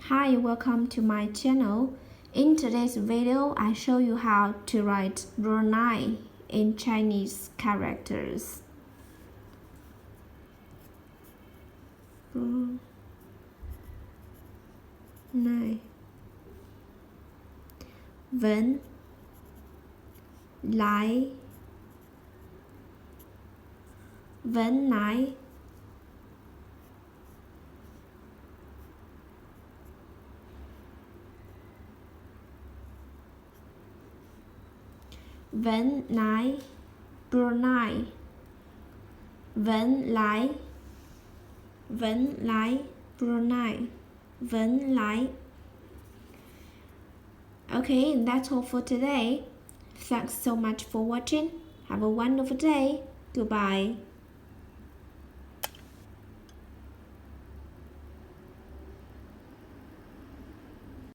Hi, welcome to my channel. In today's video, I show you how to write Brunei in Chinese characters. Brunei. Vẫn lái. Vẫn lái. Vẫn lái. Brunei. Vẫn lái. Vẫn lái. Brunei. Vẫn lái. Okay, and that's all for today. Thanks so much for watching. Have a wonderful day. Goodbye.